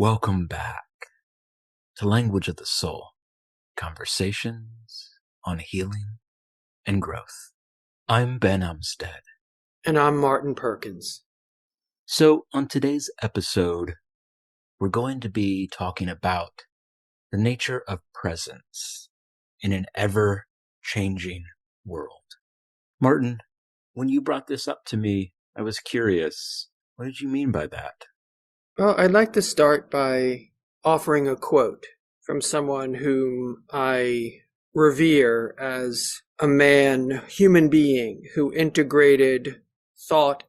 Welcome back to Language of the Soul, conversations on healing and growth. I'm Ben Umstead. And I'm Martin Perkins. So on today's episode, we're going to be talking about the nature of presence in an ever-changing world. Martin, when you brought this up to me, I was curious. What did you mean by that? Well, I'd like to start by offering a quote from someone whom I revere as a man, human being, who integrated thought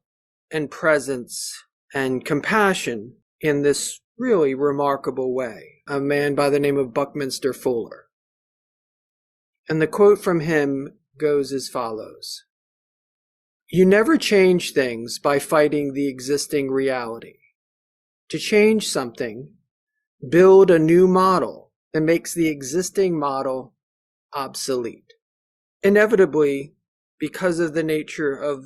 and presence and compassion in this really remarkable way. A man by the name of Buckminster Fuller. And the quote from him goes as follows. You never change things by fighting the existing reality. To change something, build a new model that makes the existing model obsolete. Inevitably, because of the nature of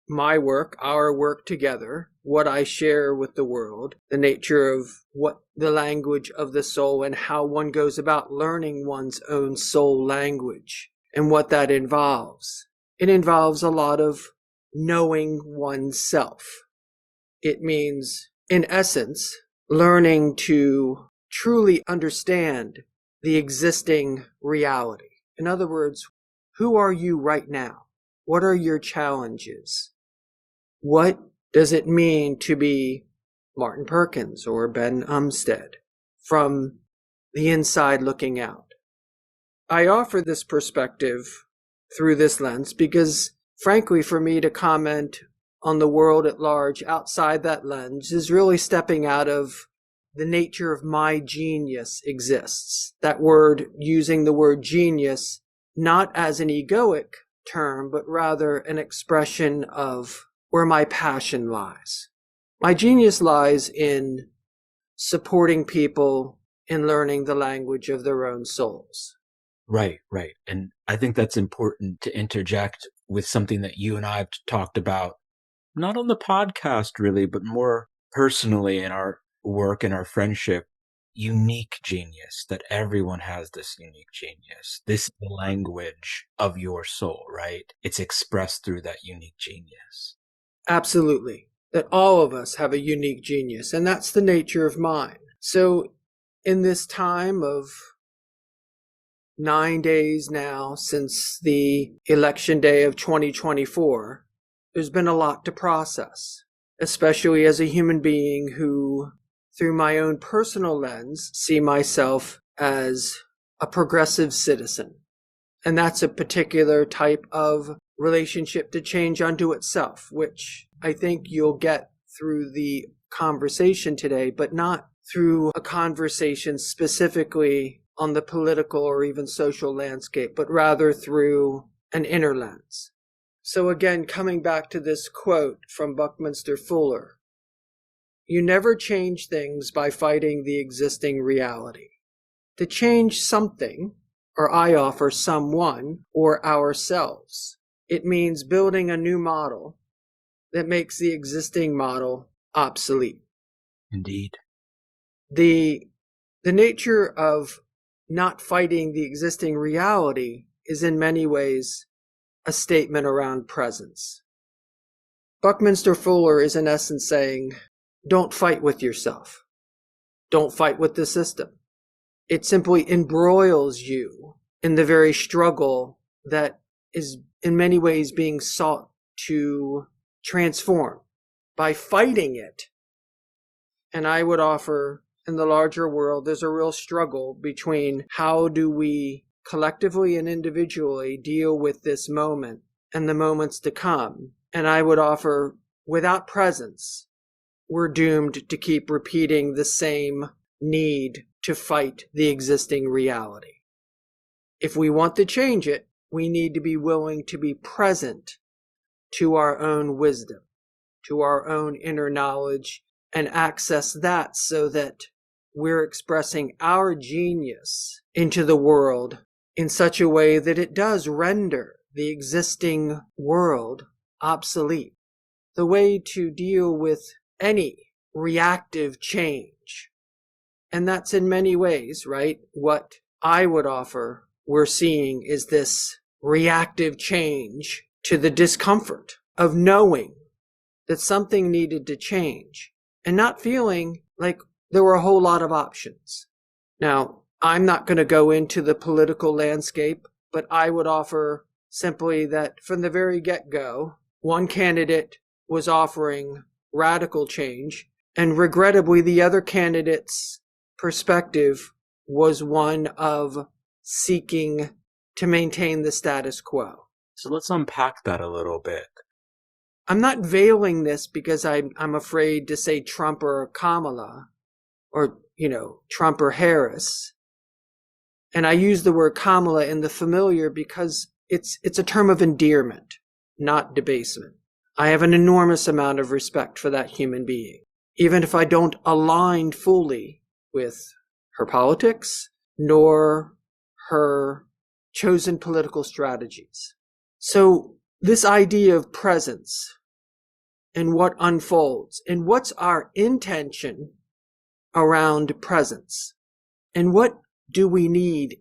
my work, our work together, what I share with the world, the nature of what the language of the soul and how one goes about learning one's own soul language and what that involves. It involves a lot of knowing oneself. It means, in essence, learning to truly understand the existing reality. In other words, who are you right now? What are your challenges? What does it mean to be Martin Perkins or Ben Umstead from the inside looking out? I offer this perspective through this lens because, frankly, for me to comment on the world at large outside that lens is really stepping out of the nature of my genius exists. That word, using the word genius, not as an egoic term, but rather an expression of where my passion lies. My genius lies in supporting people in learning the language of their own souls. Right. And I think that's important to interject with something that you and I have talked about, not on the podcast really, but more personally in our work and our friendship. Unique genius, that everyone has this unique genius. This is the language of your soul, right? It's expressed through that unique genius. Absolutely. That all of us have a unique genius, and that's the nature of mine. So in this time of 9 days now since the election day of 2024, there's been a lot to process, especially as a human being who, through my own personal lens, see myself as a progressive citizen. And that's a particular type of relationship to change unto itself, which I think you'll get through the conversation today, but not through a conversation specifically on the political or even social landscape, but rather through an inner lens. So again, coming back to this quote from Buckminster Fuller, you never change things by fighting the existing reality. To change something, or I offer someone or ourselves, it means building a new model that makes the existing model obsolete. Indeed. The nature of not fighting the existing reality is in many ways a statement around presence. Buckminster Fuller is in essence saying, don't fight with yourself. Don't fight with the system. It simply embroils you in the very struggle that is in many ways being sought to transform by fighting it. And I would offer, in the larger world, there's a real struggle between how do we collectively and individually deal with this moment and the moments to come. And I would offer, without presence, we're doomed to keep repeating the same need to fight the existing reality. If we want to change it, we need to be willing to be present to our own wisdom, to our own inner knowledge, and access that so that we're expressing our genius into the world in such a way that it does render the existing world obsolete. The way to deal with any reactive change And that's in many ways, right? What I would offer we're seeing is this reactive change to the discomfort of knowing that something needed to change and not feeling like there were a whole lot of options. Now, I'm not going to go into the political landscape, but I would offer simply that from the very get-go, one candidate was offering radical change, and regrettably, the other candidate's perspective was one of seeking to maintain the status quo. So let's unpack that a little bit. I'm not veiling this because I'm afraid to say Trump or Kamala or, Trump or Harris. And I use the word Kamala in the familiar because it's a term of endearment, not debasement. I have an enormous amount of respect for that human being, even if I don't align fully with her politics nor her chosen political strategies. So this idea of presence and what unfolds and what's our intention around presence and what do we need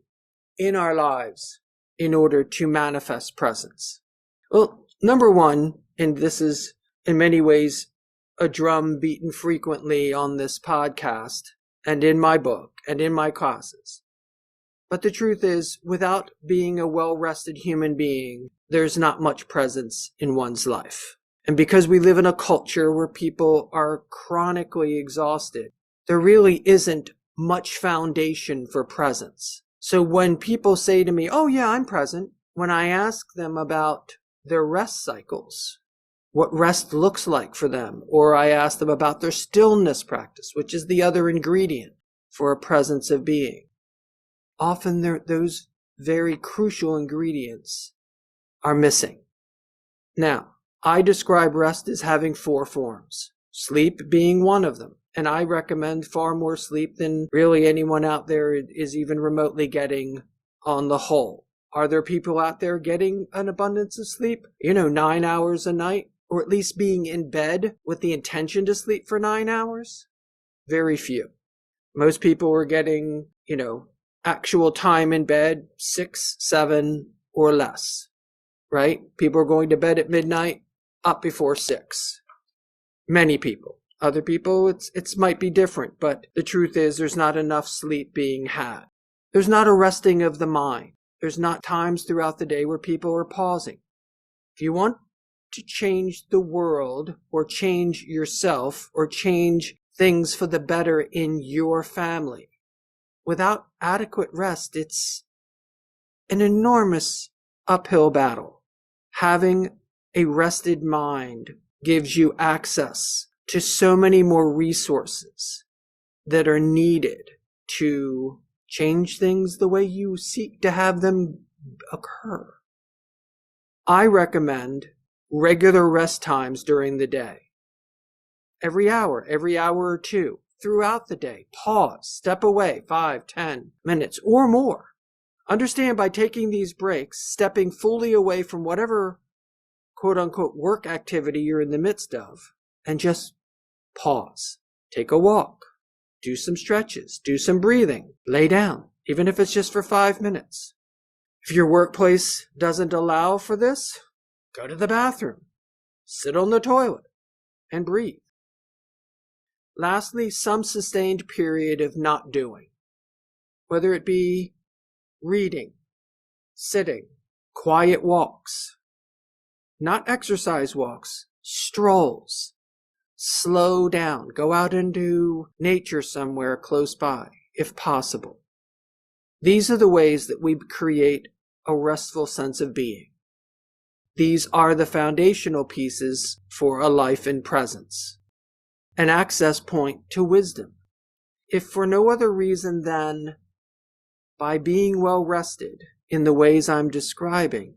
in our lives in order to manifest presence? Well, number one, and this is in many ways a drum beaten frequently on this podcast and in my book and in my classes. But the truth is, without being a well-rested human being, there's not much presence in one's life. And because we live in a culture where people are chronically exhausted, there really isn't much foundation for presence. So when people say to me, oh yeah, I'm present, when I ask them about their rest cycles, what rest looks like for them, or I ask them about their stillness practice, which is the other ingredient for a presence of being, often those very crucial ingredients are missing. Now, I describe rest as having 4 forms, sleep being one of them. And I recommend far more sleep than really anyone out there is even remotely getting on the whole. Are there people out there getting an abundance of sleep? 9 hours a night? Or at least being in bed with the intention to sleep for 9 hours? Very few. Most people are getting, actual time in bed, 6, 7, or less. Right? People are going to bed at midnight, up before 6. Many people. Other people, it's might be different, but the truth is there's not enough sleep being had. There's not a resting of the mind. There's not times throughout the day where people are pausing. If you want to change the world or change yourself or change things for the better in your family, without adequate rest, it's an enormous uphill battle. Having a rested mind gives you access to so many more resources that are needed to change things the way you seek to have them occur. I recommend regular rest times during the day. Every hour or two throughout the day. Pause, step away 5, 10 minutes or more. Understand by taking these breaks, stepping fully away from whatever quote-unquote work activity you're in the midst of, and just pause, take a walk, do some stretches, do some breathing, lay down, even if it's just for 5 minutes. If your workplace doesn't allow for this, go to the bathroom, sit on the toilet, and breathe. Lastly, some sustained period of not doing, whether it be reading, sitting, quiet walks, not exercise walks, strolls. Slow down. Go out into nature somewhere close by, if possible. These are the ways that we create a restful sense of being. These are the foundational pieces for a life in presence. An access point to wisdom. If for no other reason than by being well rested in the ways I'm describing,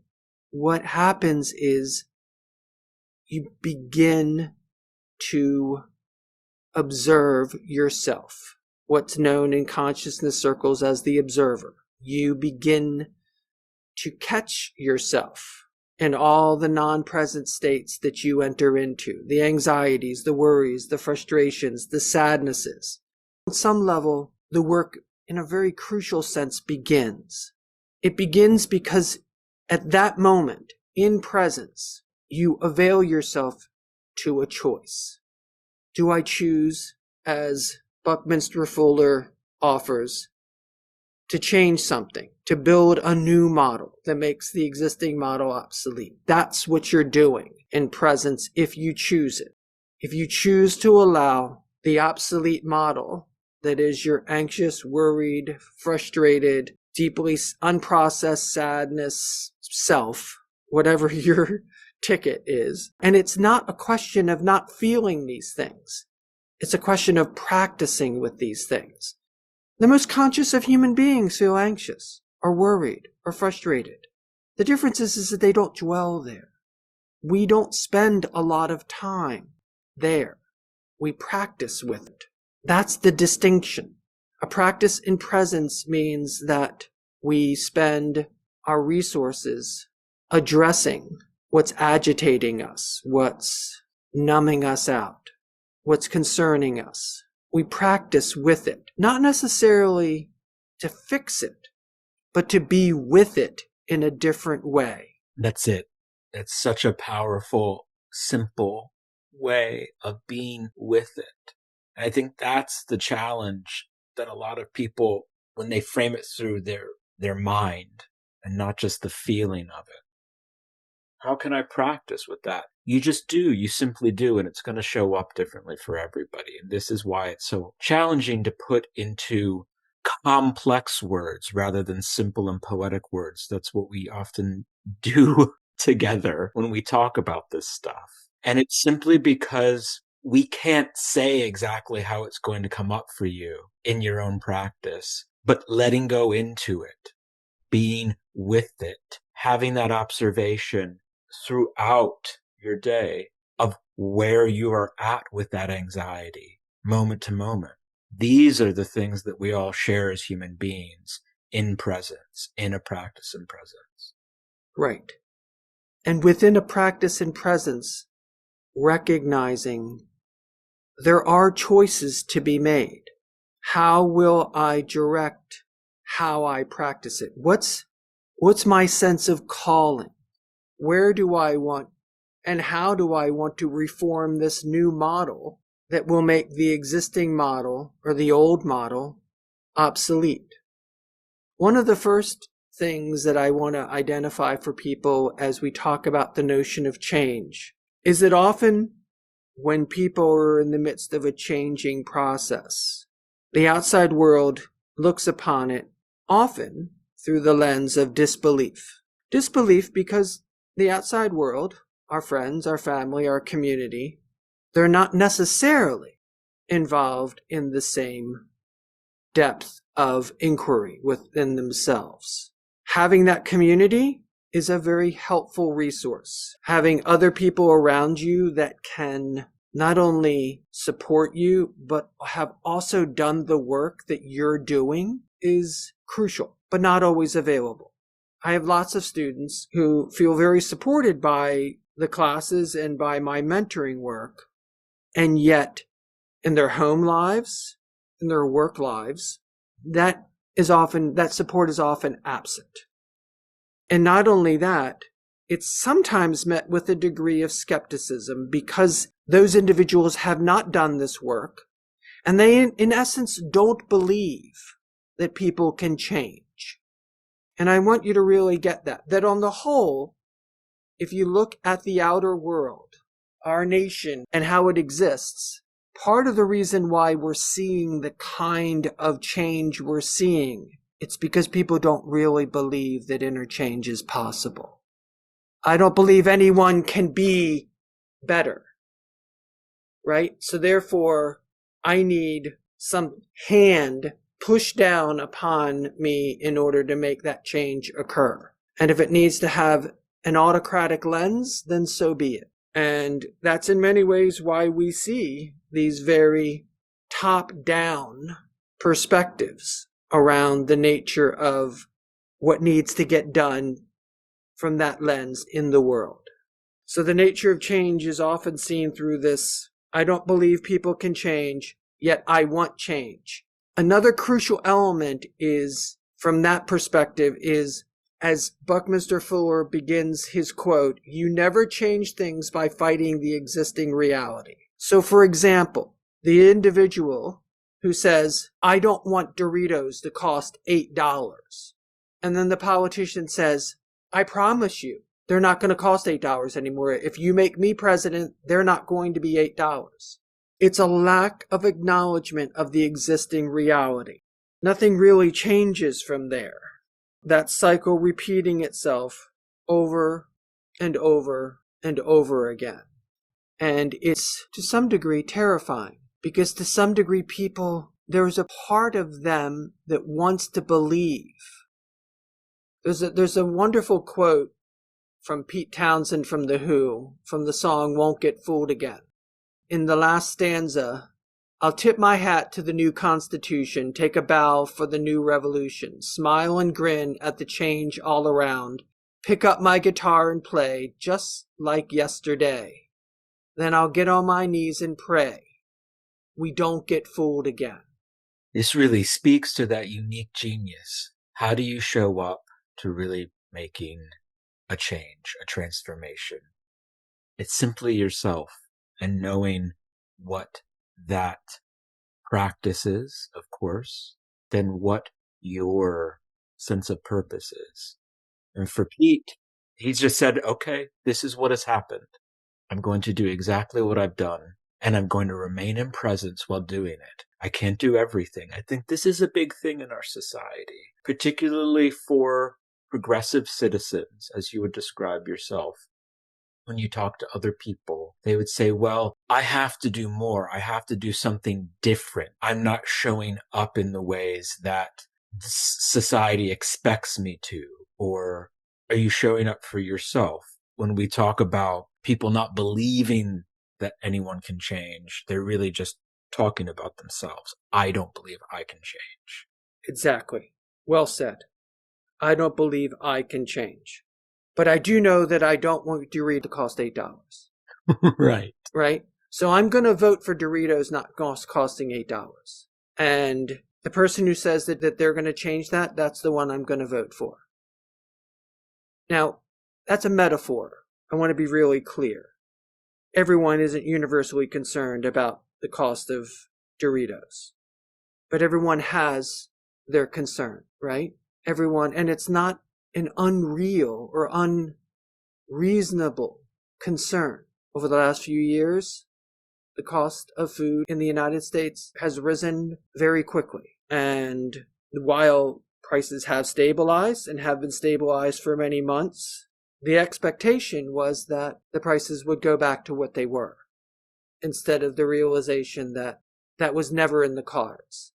what happens is you begin to observe yourself, what's known in consciousness circles as the observer. You begin to catch yourself in all the non-present states that you enter into, the anxieties, the worries, the frustrations, the sadnesses. On some level, the work in a very crucial sense begins. It begins because at that moment, in presence, you avail yourself to a choice. Do I choose, as Buckminster Fuller offers, to change something, to build a new model that makes the existing model obsolete? That's what you're doing in presence if you choose it. If you choose to allow the obsolete model, that is your anxious, worried, frustrated, deeply unprocessed sadness self, whatever your ticket is. And it's not a question of not feeling these things. It's a question of practicing with these things. The most conscious of human beings feel anxious or worried or frustrated. The difference is that they don't dwell there. We don't spend a lot of time there. We practice with it. That's the distinction. A practice in presence means that we spend our resources addressing what's agitating us, what's numbing us out, what's concerning us. We practice with it, not necessarily to fix it, but to be with it in a different way. That's it. That's such a powerful, simple way of being with it. And I think that's the challenge that a lot of people, when they frame it through their mind and not just the feeling of it. How can I practice with that? You just do. You simply do, and it's going to show up differently for everybody. And this is why it's so challenging to put into complex words rather than simple and poetic words. That's what we often do together when we talk about this stuff. And it's simply because we can't say exactly how it's going to come up for you in your own practice, but letting go into it, being with it, having that observation throughout your day of where you are at with that anxiety, moment to moment. These are the things that we all share as human beings in presence, in a practice in presence. Right. And within a practice in presence, recognizing there are choices to be made. How will I direct how I practice it? What's my sense of calling? Where do I want and how do I want to reform this new model that will make the existing model or the old model obsolete? One of the first things that I want to identify for people as we talk about the notion of change is that often when people are in the midst of a changing process, the outside world looks upon it often through the lens of disbelief. Disbelief because the outside world, our friends, our family, our community, they're not necessarily involved in the same depth of inquiry within themselves. Having that community is a very helpful resource. Having other people around you that can not only support you, but have also done the work that you're doing is crucial, but not always available. I have lots of students who feel very supported by the classes and by my mentoring work, and yet in their home lives, in their work lives, that support is often absent. And not only that, it's sometimes met with a degree of skepticism because those individuals have not done this work, and they, in essence, don't believe that people can change. And I want you to really get that on the whole, if you look at the outer world, our nation, and how it exists, part of the reason why we're seeing the kind of change we're seeing, it's because people don't really believe that inner change is possible. I don't believe anyone can be better, right? So therefore, I need some hand pushed down upon me in order to make that change occur. And if it needs to have an autocratic lens, then so be it. And that's in many ways why we see these very top-down perspectives around the nature of what needs to get done from that lens in the world. So the nature of change is often seen through this, I don't believe people can change, yet I want change. Another crucial element is, from that perspective, is as Buckminster Fuller begins his quote, "You never change things by fighting the existing reality." So, for example, the individual who says, "I don't want Doritos to cost $8. And then the politician says, "I promise you, they're not going to cost $8 anymore. If you make me president, they're not going to be $8. It's a lack of acknowledgement of the existing reality. Nothing really changes from there. That cycle repeating itself over and over and over again. And it's to some degree terrifying, because to some degree there's a part of them that wants to believe. There's a wonderful quote from Pete Townsend from The Who, from the song "Won't Get Fooled Again." In the last stanza, "I'll tip my hat to the new Constitution, take a bow for the new revolution, smile and grin at the change all around, pick up my guitar and play just like yesterday. Then I'll get on my knees and pray we don't get fooled again." This really speaks to that unique genius. How do you show up to really making a change, a transformation? It's simply yourself and knowing what that practice is, of course, then what your sense of purpose is. And for Pete, he's just said, okay, this is what has happened. I'm going to do exactly what I've done, and I'm going to remain in presence while doing it. I can't do everything. I think this is a big thing in our society, particularly for progressive citizens, as you would describe yourself. When you talk to other people, they would say, well, I have to do more. I have to do something different. I'm not showing up in the ways that society expects me to. Or are you showing up for yourself? When we talk about people not believing that anyone can change, they're really just talking about themselves. I don't believe I can change. Exactly. Well said. I don't believe I can change. But I do know that I don't want Doritos to cost $8. Right. Right? So I'm going to vote for Doritos not costing $8. And the person who says that they're going to change that, that's the one I'm going to vote for. Now, that's a metaphor. I want to be really clear. Everyone isn't universally concerned about the cost of Doritos. But everyone has their concern, right? Everyone, and it's not an unreal or unreasonable concern. Over the last few years, the cost of food in the United States has risen very quickly. And while prices have stabilized and have been stabilized for many months, the expectation was that the prices would go back to what they were, instead of the realization that that was never in the cards.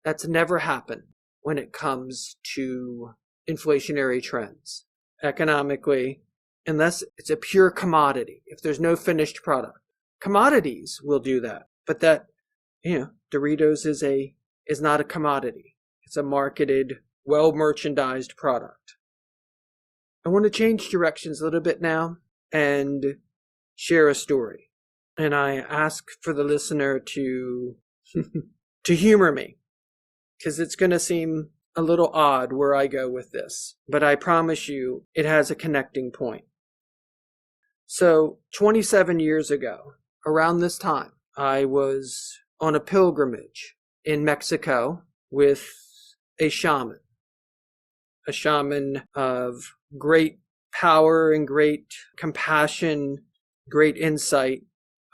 That's never happened when it comes to inflationary trends economically, unless it's a pure commodity. If there's no finished product, commodities will do that. But that, Doritos is not a commodity. It's a marketed, well-merchandised product. I want to change directions a little bit now and share a story. And I ask for the listener to to humor me, because it's going to seem a little odd where I go with this, but I promise you it has a connecting point. So 27 years ago, around this time, I was on a pilgrimage in Mexico with a shaman of great power and great compassion, great insight,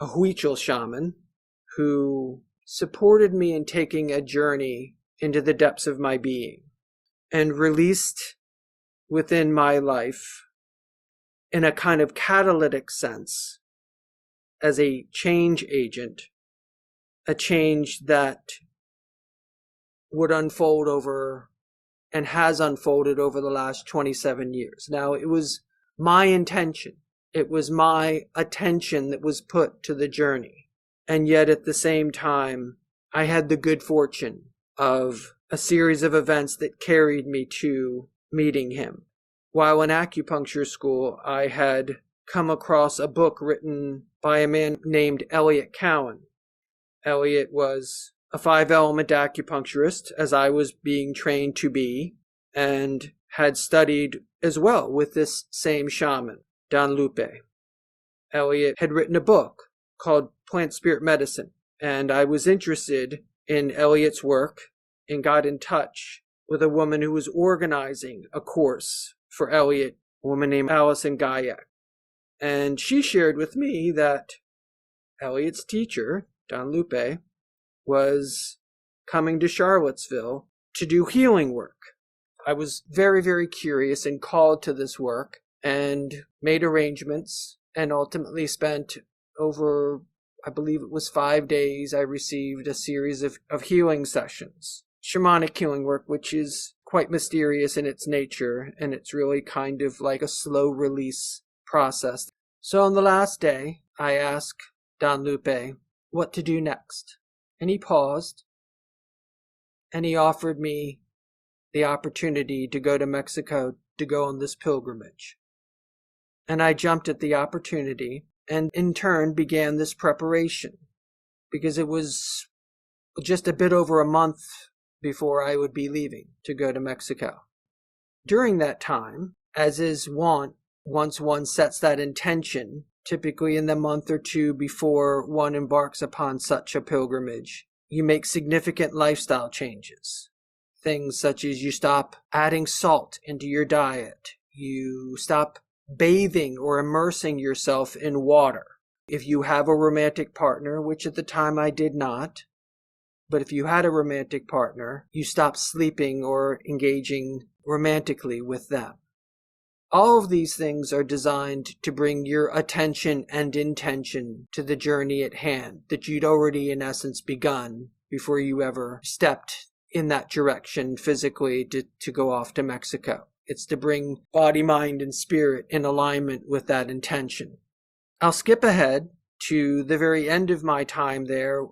a Huichol shaman who supported me in taking a journey into the depths of my being and released within my life, in a kind of catalytic sense, as a change agent, a change that would unfold over and has unfolded over the last 27 years. Now, it was my intention. It was my attention that was put to the journey. And yet at the same time, I had the good fortune of a series of events that carried me to meeting him. While in acupuncture school, I had come across a book written by a man named Elliot Cowan. Elliot was a 5-element acupuncturist, as I was being trained to be, and had studied as well with this same shaman, Don Lupe. Elliot had written a book called Plant Spirit Medicine, and I was interested in Elliot's work and got in touch with a woman who was organizing a course for Elliot, a woman named Allison Gayak. And she shared with me that Elliot's teacher, Don Lupe, was coming to Charlottesville to do healing work. I was very, very curious and called to this work and made arrangements and ultimately spent over, I believe it was 5 days, I received a series of healing sessions. Shamanic healing work, which is quite mysterious in its nature, and it's really kind of like a slow release process. So on the last day, I asked Don Lupe what to do next. And he paused, and he offered me the opportunity to go to Mexico to go on this pilgrimage. And I jumped at the opportunity and in turn began this preparation, because it was just a bit over a month before I would be leaving to go to Mexico. During that time, as is wont, once one sets that intention, typically in the month or two before one embarks upon such a pilgrimage, you make significant lifestyle changes. Things such as you stop adding salt into your diet, you stop bathing or immersing yourself in water. If you have a romantic partner, which at the time I did not, but if you had a romantic partner, you stop sleeping or engaging romantically with them. All of these things are designed to bring your attention and intention to the journey at hand that you'd already in essence begun before you ever stepped in that direction physically to go off to Mexico. It's to bring body, mind, and spirit in alignment with that intention. I'll skip ahead to the very end of my time there,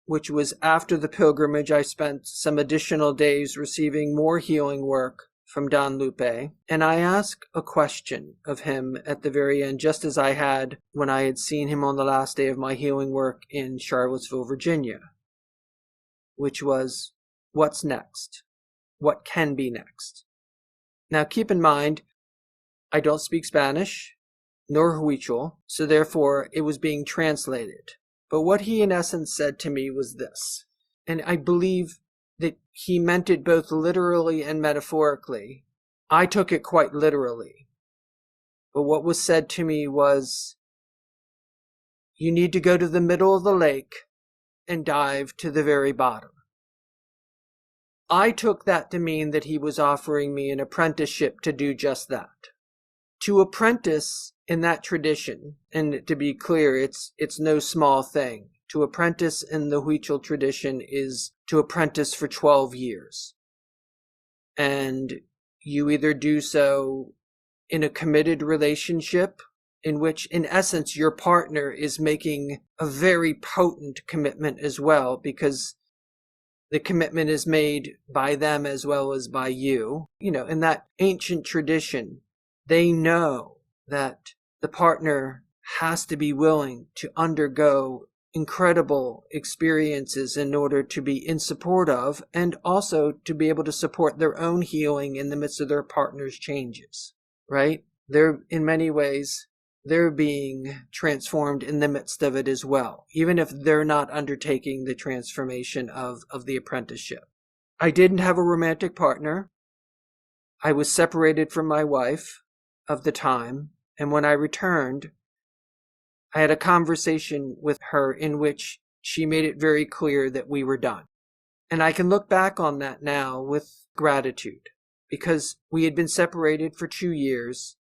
which was after the pilgrimage. I spent some additional days receiving more healing work from Don Lupe, and I asked a question of him at the very end, just as I had when I had seen him on the last day of my healing work in Charlottesville, Virginia, which was, what's next? What can be next? Now keep in mind, I don't speak Spanish, nor Huichol, so therefore it was being translated. But what he in essence said to me was this, and I believe that he meant it both literally and metaphorically. I took it quite literally. But what was said to me was, you need to go to the middle of the lake and dive to the very bottom. I took that to mean that he was offering me an apprenticeship to do just that. To apprentice in that tradition, and to be clear, it's no small thing. To apprentice in the Huichol tradition is to apprentice for 12 years. And you either do so in a committed relationship, in which, in essence, your partner is making a very potent commitment as well, because the commitment is made by them as well as by you. You know, in that ancient tradition, they know that the partner has to be willing to undergo incredible experiences in order to be in support of, and also to be able to support their own healing in the midst of their partner's changes, right? They're, in many ways, they're being transformed in the midst of it as well, even if they're not undertaking the transformation of the apprenticeship. I didn't have a romantic partner. I was separated from my wife of the time, and when I returned, I had a conversation with her in which she made it very clear that we were done. And I can look back on that now with gratitude, because we had been separated for 2 years,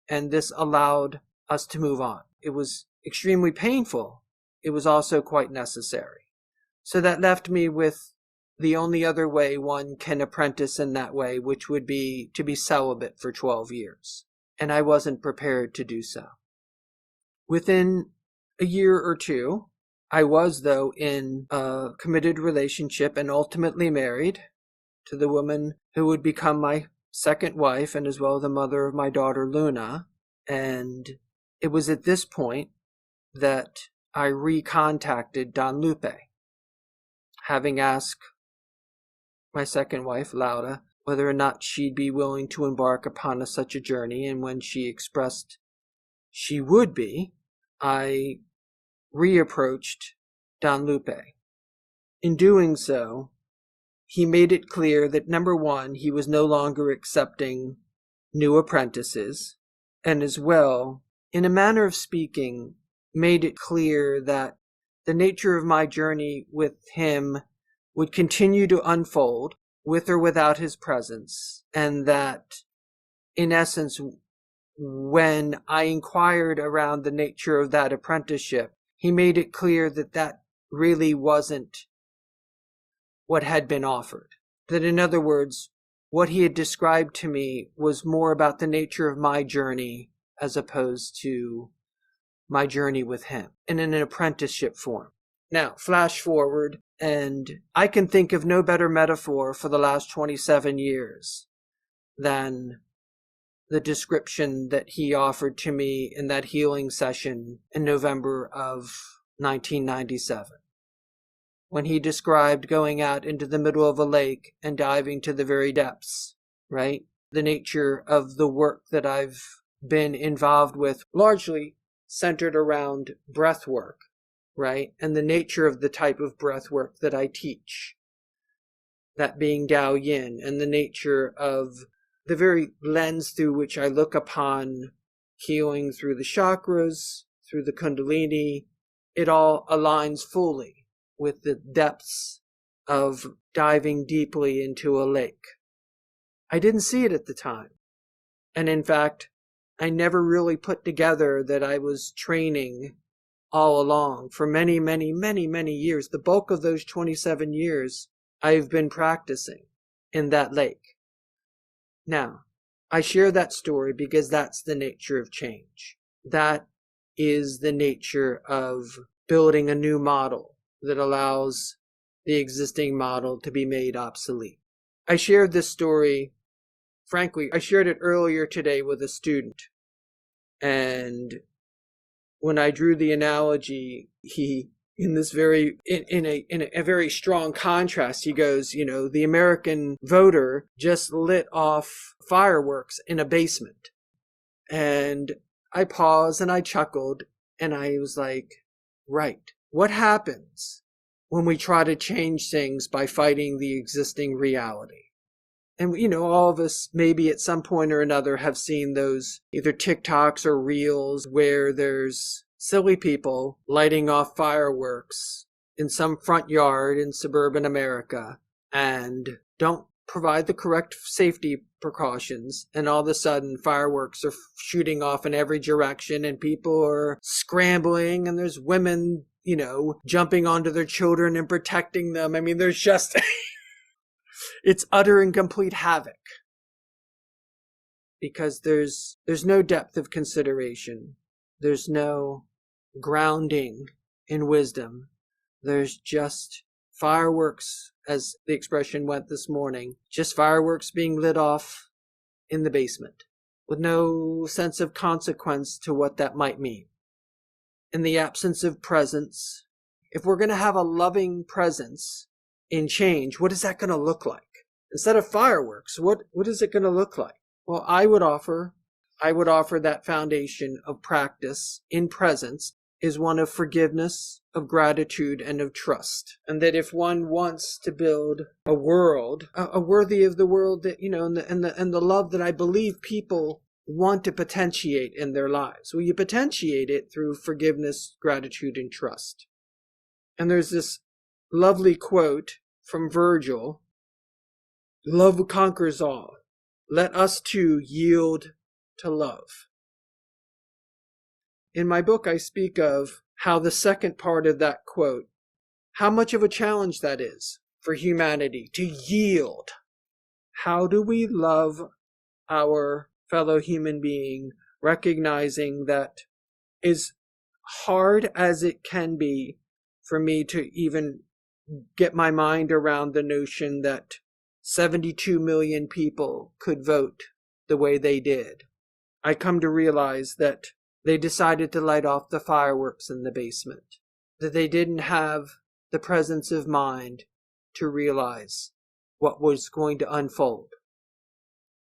and this allowed us to move on. It was extremely painful. It was also quite necessary. So that left me with the only other way one can apprentice in that way, which would be to be celibate for 12 years. And I wasn't prepared to do so. Within a year or two, I was, though, in a committed relationship and ultimately married to the woman who would become my second wife and as well the mother of my daughter Luna. And it was at this point that I recontacted Don Lupe. having asked my second wife, Lauda, whether or not she'd be willing to embark upon such a journey, and when she expressed she would be, I reapproached Don Lupe. In doing so, he made it clear that, number one, he was no longer accepting new apprentices, and as well, in a manner of speaking, made it clear that the nature of my journey with him would continue to unfold with or without his presence, and that, in essence, when I inquired around the nature of that apprenticeship, he made it clear that that really wasn't what had been offered. That, in other words, what he had described to me was more about the nature of my journey as opposed to my journey with him, and in an apprenticeship form. Now, flash forward, and I can think of no better metaphor for the last 27 years than the description that he offered to me in that healing session in November of 1997. When he described going out into the middle of a lake and diving to the very depths, right? The nature of the work that I've been involved with, largely centered around breath work, right? And the nature of the type of breath work that I teach, that being Tao Yin, and the nature of the very lens through which I look upon healing through the chakras, through the Kundalini. It all aligns fully with the depths of diving deeply into a lake. I didn't see it at the time. And in fact, I never really put together that I was training all along for many, many, many, many years. The bulk of those 27 years, I've been practicing in that lake. Now, I share that story because that's the nature of change. That is the nature of building a new model that allows the existing model to be made obsolete. I shared this story, frankly, I shared it earlier today with a student. And when I drew the analogy, he, in a very strong contrast, he goes, the American voter just lit off fireworks in a basement. And I paused and I chuckled and I was like, right. What happens when we try to change things by fighting the existing reality? And, all of us maybe at some point or another have seen those either TikToks or Reels where there's silly people lighting off fireworks in some front yard in suburban America and don't provide the correct safety precautions. And all of a sudden fireworks are shooting off in every direction and people are scrambling and there's women, jumping onto their children and protecting them. I mean, there's just... It's utter and complete havoc because there's no depth of consideration. There's no grounding in wisdom. There's just fireworks, as the expression went this morning, just fireworks being lit off in the basement with no sense of consequence to what that might mean. In the absence of presence, if we're going to have a loving presence in change, what is that going to look like? Instead of fireworks, what is it going to look like? Well, I would offer that foundation of practice in presence is one of forgiveness, of gratitude, and of trust. And that if one wants to build a world, a worthy of the world that, and the love that I believe people want to potentiate in their lives, well, you potentiate it through forgiveness, gratitude, and trust. And there's this lovely quote from Virgil, "Love conquers all. Let us too yield to love." In my book, I speak of how the second part of that quote, how much of a challenge that is for humanity to yield. How do we love our fellow human being, recognizing that as hard as it can be for me to even get my mind around the notion that 72 million people could vote the way they did, I come to realize that they decided to light off the fireworks in the basement, that they didn't have the presence of mind to realize what was going to unfold.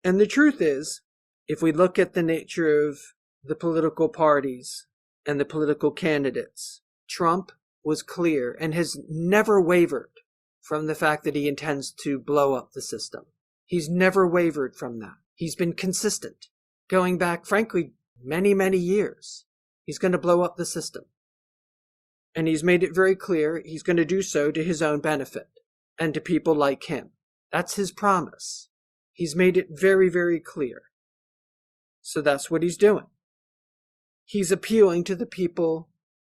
And the truth is, if we look at the nature of the political parties and the political candidates, Trump was clear and has never wavered from the fact that he intends to blow up the system. He's never wavered from that. He's been consistent, going back, frankly, many, many years. He's going to blow up the system. And he's made it very clear he's going to do so to his own benefit and to people like him. That's his promise. He's made it very, very clear. So that's what he's doing. He's appealing to the people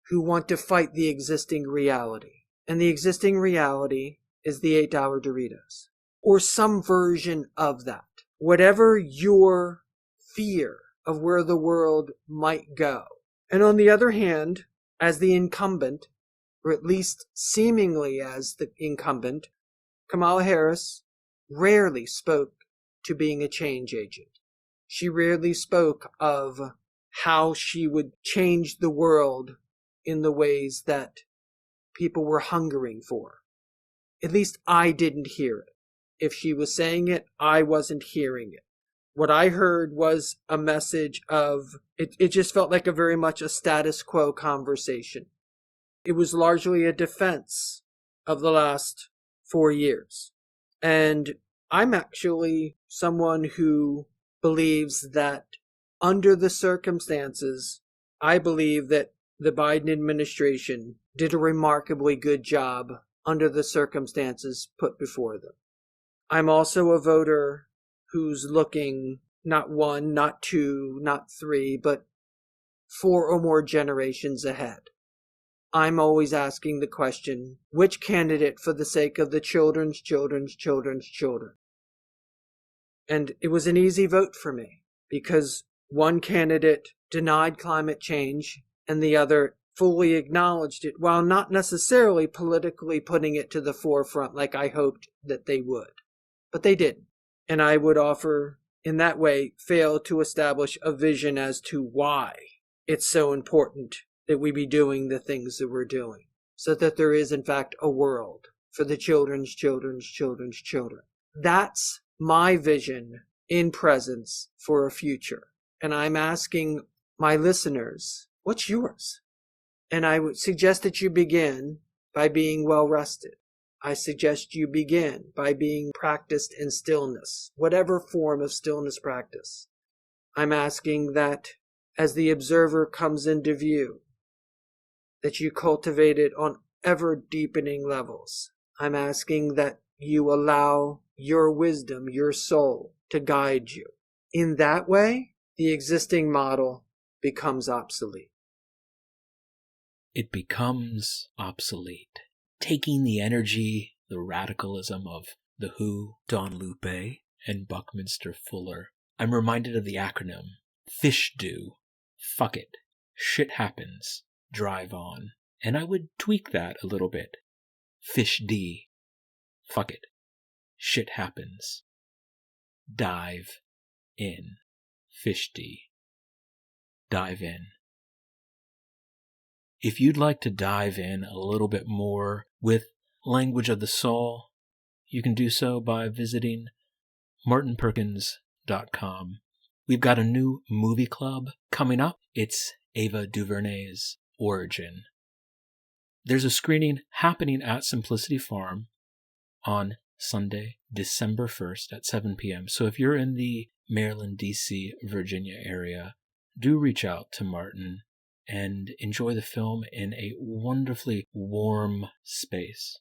who want to fight the existing reality. And the existing reality is the $8 Doritos. Or some version of that. Whatever your fear of where the world might go. And on the other hand, as the incumbent, or at least seemingly as the incumbent, Kamala Harris rarely spoke to being a change agent. She rarely spoke of how she would change the world in the ways that people were hungering for. At least I didn't hear it. If she was saying it, I wasn't hearing it. What I heard was a message of, it just felt like very much a status quo conversation. It was largely a defense of the last 4 years. And I'm actually someone who believes that under the circumstances, I believe that the Biden administration did a remarkably good job under the circumstances put before them. I'm also a voter who's looking not 1, not 2, not 3, but 4 or more generations ahead. I'm always asking the question, which candidate for the sake of the children's children's children's children? And it was an easy vote for me, because one candidate denied climate change and the other fully acknowledged it, while not necessarily politically putting it to the forefront like I hoped that they would. But they didn't. And I would offer, in that way, fail to establish a vision as to why it's so important that we be doing the things that we're doing, so that there is, in fact, a world for the children's children's children's children. That's my vision in presence for a future. And I'm asking my listeners, what's yours? And I would suggest that you begin by being well rested. I suggest you begin by being practiced in stillness, whatever form of stillness practice. I'm asking that as the observer comes into view, that you cultivate it on ever deepening levels. I'm asking that you allow your wisdom, your soul, to guide you. In that way, the existing model becomes obsolete. It becomes obsolete. Taking the energy, the radicalism of The Who, Don Lupe, and Buckminster Fuller, I'm reminded of the acronym FISHDI. Fuck it. Shit happens. Drive on. And I would tweak that a little bit. FISHDI. Fuck it. Shit happens. Dive in. FISHDI. Dive in. If you'd like to dive in a little bit more with Language of the Soul, you can do so by visiting martinperkins.com. We've got a new movie club coming up. It's Ava DuVernay's Origin. There's a screening happening at Simplicity Farm on Sunday, December 1st at 7 p.m. So if you're in the Maryland, D.C., Virginia area, do reach out to Martin and enjoy the film in a wonderfully warm space.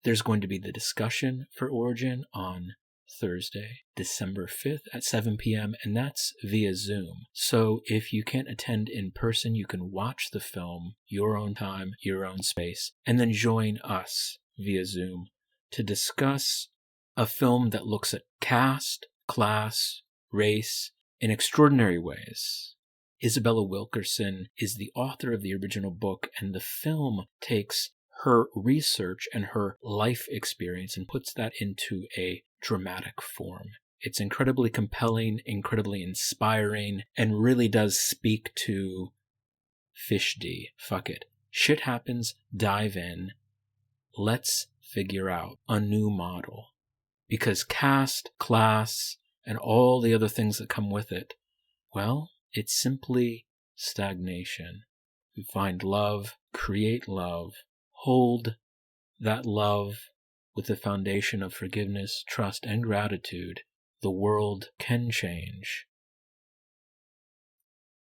There's going to be the discussion for Origin on Thursday, December 5th at 7 p.m., and that's via Zoom. So if you can't attend in person, you can watch the film, your own time, your own space, and then join us via Zoom to discuss a film that looks at caste, class, race in extraordinary ways. Isabella Wilkerson is the author of the original book, and the film takes her research and her life experience and puts that into a dramatic form. It's incredibly compelling, incredibly inspiring, and really does speak to FISHDI. Fuck it. Shit happens, dive in. Let's figure out a new model. Because caste, class, and all the other things that come with it, well, it's simply stagnation. We find love, create love, hold that love with the foundation of forgiveness, trust, and gratitude. The world can change.